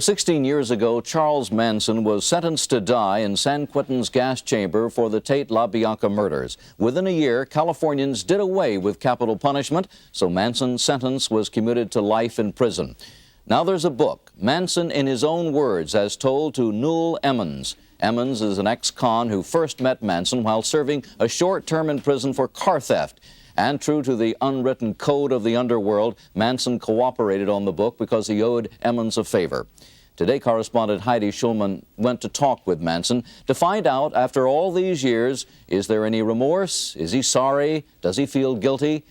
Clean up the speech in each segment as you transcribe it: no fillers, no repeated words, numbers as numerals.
16 years ago, Charles Manson was sentenced to die in San Quentin's gas chamber for the Tate LaBianca murders. Within a year, Californians did away with capital punishment, so Manson's sentence was commuted to life in prison. Now there's a book, Manson in his own words, as told to Newell Emmons. Emmons is an ex-con who first met Manson while serving a short term in prison for car theft. And true to the unwritten code of the underworld, Manson cooperated on the book because he owed Emmons a favor. Today, correspondent Heidi Schulman went to talk with Manson to find out, after all these years, is there any remorse? Is he sorry? Does he feel guilty?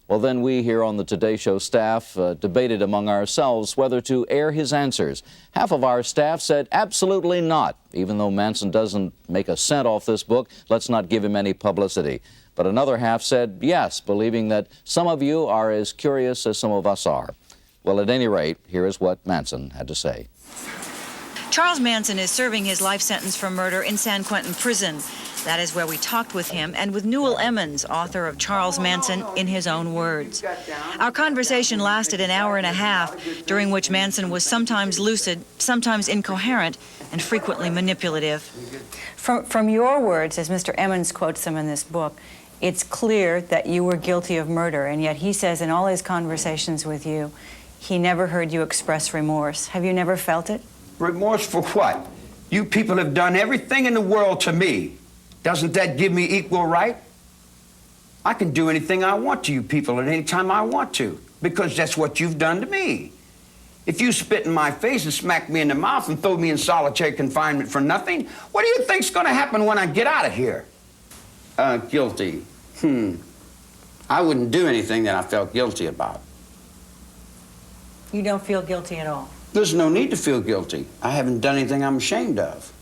Well, then we here on the Today Show staff debated among ourselves whether to air his answers. Half of our staff said absolutely not. Even though Manson doesn't make a cent off this book, let's not give him any publicity. But another half said yes, believing that some of you are as curious as some of us are. Well, at any rate, here is what Manson had to say. Charles Manson is serving his life sentence for murder in San Quentin prison. That is where we talked with him and with Newell Emmons, author of Charles Manson in his own words. Our conversation lasted an hour and a half, during which Manson was sometimes lucid, sometimes incoherent, and frequently manipulative. From your words, as Mr. Emmons quotes them in this book, it's clear that you were guilty of murder, and yet he says in all his conversations with you, he never heard you express remorse. Have you never felt it? Remorse for what? You people have done everything in the world to me. Doesn't that give me equal right? I can do anything I want to you people at any time I want to, because that's what you've done to me. If you spit in my face and smack me in the mouth and throw me in solitary confinement for nothing, what do you think's gonna happen when I get out of here? Guilty. I wouldn't do anything that I felt guilty about. You don't feel guilty at all? There's no need to feel guilty. I haven't done anything I'm ashamed of.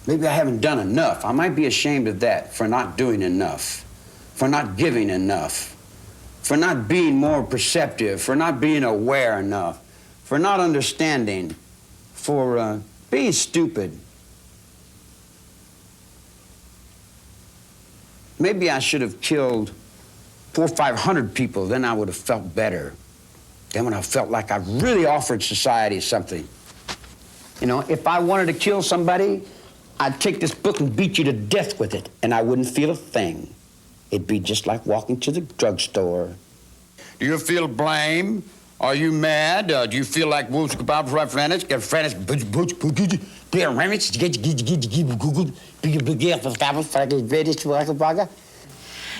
Maybe I haven't done enough. I might be ashamed of that, for not doing enough, for not giving enough, for not being more perceptive, for not being aware enough, for not understanding, for being stupid. Maybe I should have killed 400 or 500 people, then I would have felt better. Then when I felt like I really offered society something. You know, if I wanted to kill somebody, I'd take this book and beat you to death with it, and I wouldn't feel a thing. It'd be just like walking to the drugstore. Do you feel blame? Are you mad? Do you feel like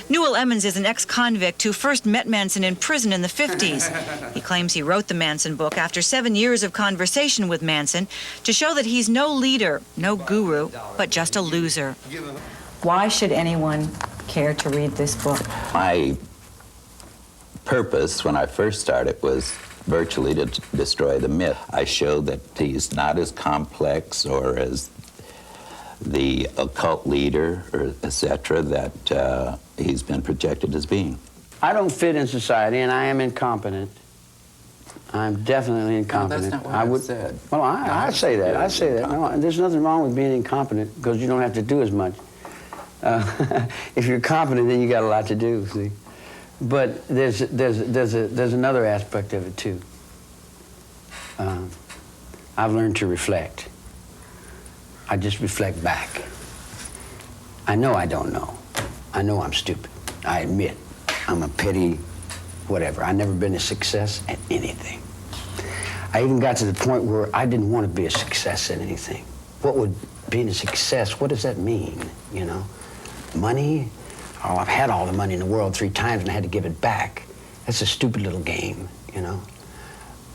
Newell Emmons is an ex-convict who first met Manson in prison in the 50s. He claims he wrote the Manson book after 7 years of conversation with Manson to show that he's no leader, no guru, but just a loser. Why should anyone care to read this book? My purpose when I first started was virtually to destroy the myth. I showed that he's not as complex or as the occult leader, or etc., that he's been projected as being. I don't fit in society, and I am incompetent. I'm definitely incompetent. No, that's not what I said. Well, I say that. I say that. No, there's nothing wrong with being incompetent because you don't have to do as much. If you're competent, then you got a lot to do. See, but there's another aspect of it too. I've learned to reflect. I just reflect back. I know I don't know. I know I'm stupid. I admit I'm a petty whatever. I've never been a success at anything. I even got to the point where I didn't want to be a success at anything. What would being a success, what does that mean, you know? Money? Oh, I've had all the money in the world 3 times and I had to give it back. That's a stupid little game, you know?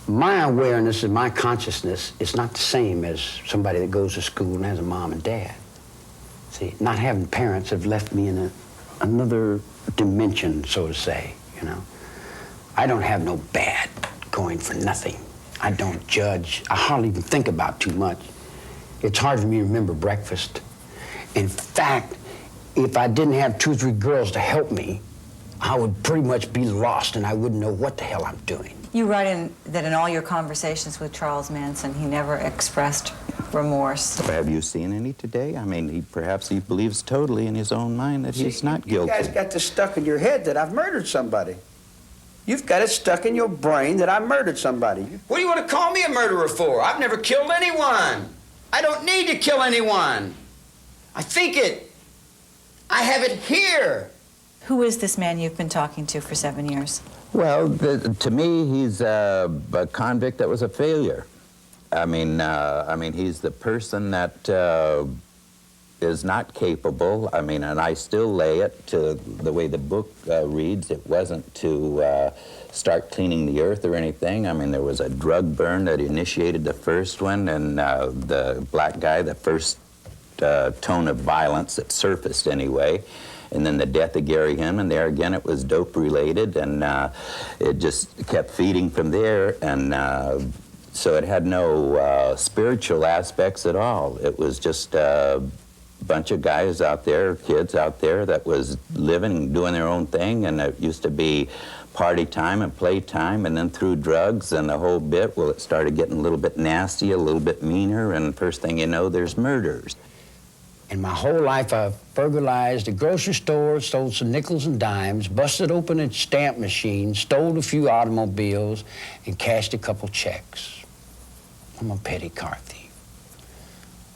My awareness and my consciousness is not the same as somebody that goes to school and has a mom and dad. See, not having parents have left me in another dimension, so to say, you know. I don't have no bad going for nothing. I don't judge. I hardly even think about too much. It's hard for me to remember breakfast. In fact, if I didn't have 2 or 3 girls to help me, I would pretty much be lost and I wouldn't know what the hell I'm doing. You write that in all your conversations with Charles Manson, he never expressed remorse. Have you seen any today? I mean, perhaps he believes totally in his own mind that he's not guilty. You guys got this stuck in your head that I've murdered somebody. You've got it stuck in your brain that I murdered somebody. What do you want to call me a murderer for? I've never killed anyone. I don't need to kill anyone. I think it. I have it here. Who is this man you've been talking to for 7 years? Well, to me, he's a convict that was a failure. I mean, he's the person that is not capable. I mean, and I still lay it to the way the book reads. It wasn't to start cleaning the earth or anything. I mean, there was a drug burn that initiated the first one, and the black guy, the first tone of violence that surfaced anyway. And then the death of Gary Hinman, there again it was dope related, and it just kept feeding from there, and so it had no spiritual aspects at all. It was just a bunch of guys out there, kids out there that was living and doing their own thing, and it used to be party time and play time, and then through drugs and the whole bit, well, it started getting a little bit nasty, a little bit meaner, and first thing you know, there's murders. In my whole life, I've burglarized a grocery store, stole some nickels and dimes, busted open a stamp machine, stole a few automobiles, and cashed a couple checks. I'm a petty car thief.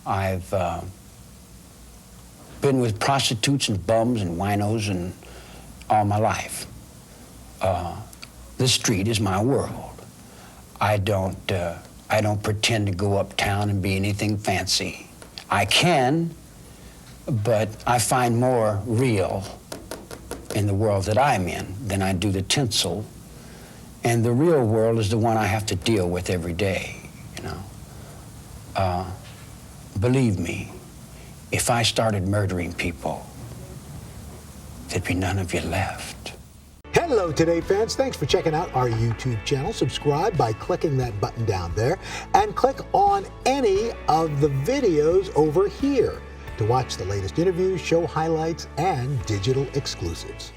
I've been with prostitutes and bums and winos and all my life. The street is my world. I don't pretend to go uptown and be anything fancy. I can, but I find more real in the world that I'm in than I do the tinsel. And the real world is the one I have to deal with every day, you know. Believe me, if I started murdering people, there'd be none of you left. Hello, Today fans. Thanks for checking out our YouTube channel. Subscribe by clicking that button down there and click on any of the videos over here to watch the latest interviews, show highlights, and digital exclusives.